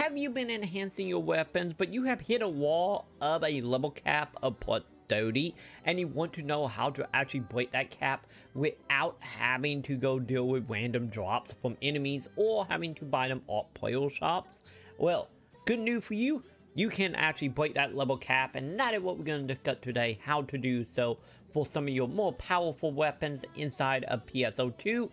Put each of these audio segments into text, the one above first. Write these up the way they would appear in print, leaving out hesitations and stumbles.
have you been enhancing your weapons, but you have hit a wall of a level cap of plus 30, and you want to know how to actually break that cap without having to go deal with random drops from enemies or having to buy them off player shops? Well, good news for you. You can actually break that level cap, and that is what we're going to discuss today, how to do so for some of your more powerful weapons inside of PSO2.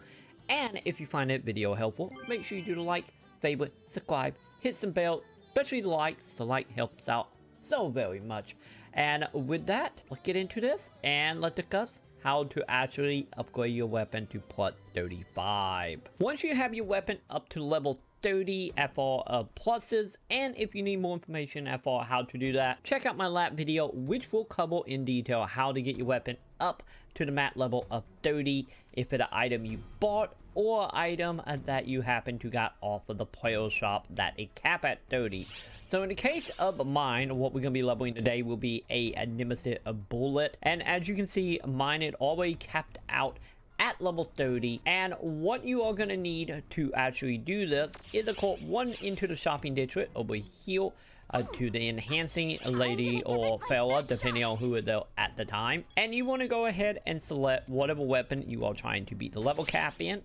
And if you find that video helpful, make sure you do the like, favorite, subscribe, hit some bell, especially the likes. The like helps out so very much. And with that, let's get into this and let's discuss how to actually upgrade your weapon to plus 35. Once you have your weapon up to level 30 at far pluses, and if you need more information at far how to do that, check out my last video, which will cover in detail how to get your weapon up to the max level of 30 if it's an item you bought or item that you happen to got off of the player shop that it cap at 30. So in the case of mine, what we're going to be leveling today will be a Nemesis bullet, and as you can see, mine is already capped out at level 30. And what you are going to need to actually do this is to call one into the shopping district over here to the enhancing lady or fella, depending on who is there at the time, and you want to go ahead and select whatever weapon you are trying to beat the level cap in,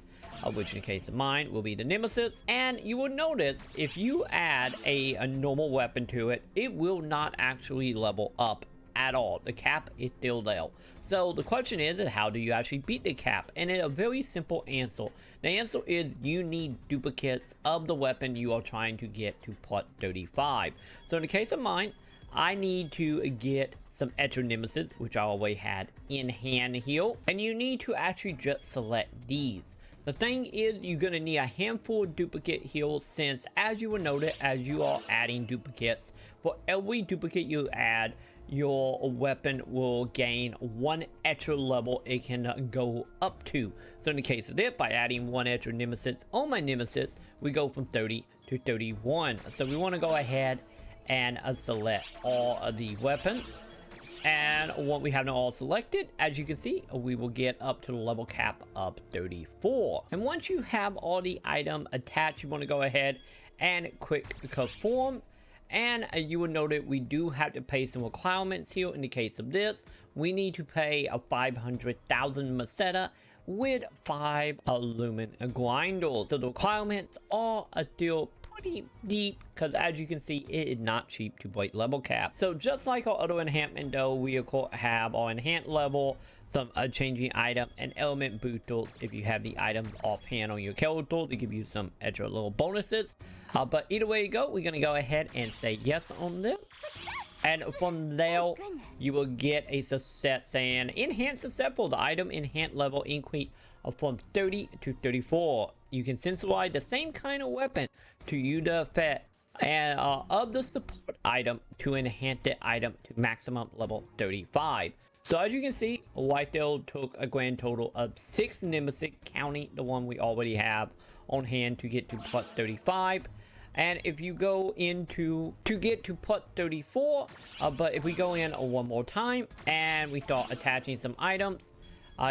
which in the case of mine will be the Nemesis. And you will notice if you add a normal weapon to it, it will not actually level up at all. The cap is still there. So the question is how do you actually beat the cap? And it's a very simple answer. The answer is you need duplicates of the weapon you are trying to get to plus 35. So in the case of mine, I need to get some extra Nemesis, which I already had in hand here, and you need to actually just select these. The thing is, you're going to need a handful of duplicate heals, since as you will notice, as you are adding duplicates, for every duplicate you add, your weapon will gain one extra level it can go up to. So in the case of this, by adding one extra Nemesis on my Nemesis, we go from 30 to 31. So we want to go ahead and select all of the weapons. And once we have them all selected, as you can see, we will get up to the level cap of 34. And once you have all the item attached, you want to go ahead and click conform. And you will note that we do have to pay some requirements here. In the case of this, we need to pay a 500,000 Meseta with 5 aluminum grinders. So the requirements are still pretty deep, because as you can see, it is not cheap to break level cap. So just like our other enhancement though, we of course have our enhanced level, some changing item, and element boosters if you have the items offhand on your character to give you some extra little bonuses. But either way you go, we're gonna go ahead and say yes on this. And from there, you will get a success saying enhance successful. The item enhance level increase from 30 to 34. You can sensibilize the same kind of weapon to use the effect and of the support item to enhance the item to maximum level 35. So as you can see, Whitetail took a grand total of 6 Nemesis, counting the one we already have on hand to get to plus 35. And if you go into to get to plus 34, but if we go in one more time and we start attaching some items,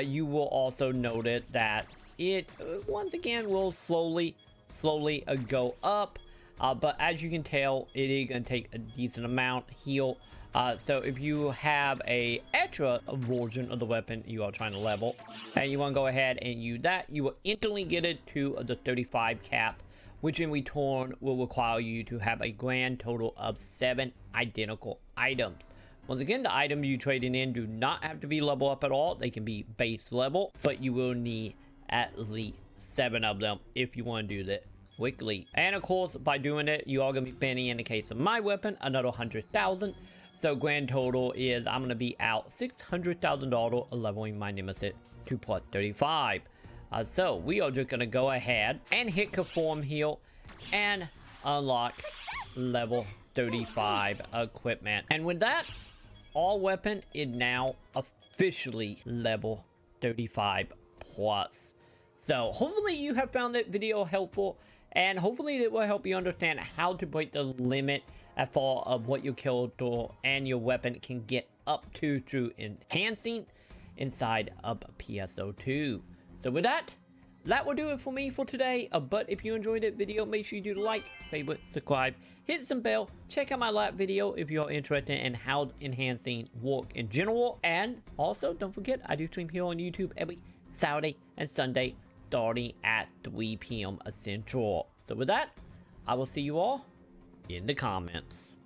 you will also notice that it once again will slowly go up. But as you can tell, it is going to take a decent amount here. So if you have a extra version of the weapon you are trying to level, and you want to go ahead and use that, you will instantly get it to the 35 cap, which in return will require you to have a grand total of 7 identical items. Once again, the items you trading in do not have to be level up at all. They can be base level, but you will need at least 7 of them if you want to do that quickly. And of course, by doing it, you are going to be spending, in the case of my weapon, another 100,000. So grand total is I'm going to be out $600,000 leveling my Nemesis to plus 35. So we are just going to go ahead and hit conform here and unlock level 35 equipment. And with that, all weapon is now officially level 35 plus. So hopefully you have found that video helpful, and hopefully it will help you understand how to break the limit at far of what your character and your weapon can get up to through enhancing inside of PSO2. So with that, that will do it for me for today. But if you enjoyed the video, make sure you do like, favorite, subscribe, hit some bell, check out my lab video if you're interested in how enhancing work in general. And also, don't forget, I do stream here on YouTube every Saturday and Sunday, starting at 3 p.m. Central. So with that, I will see you all in the comments.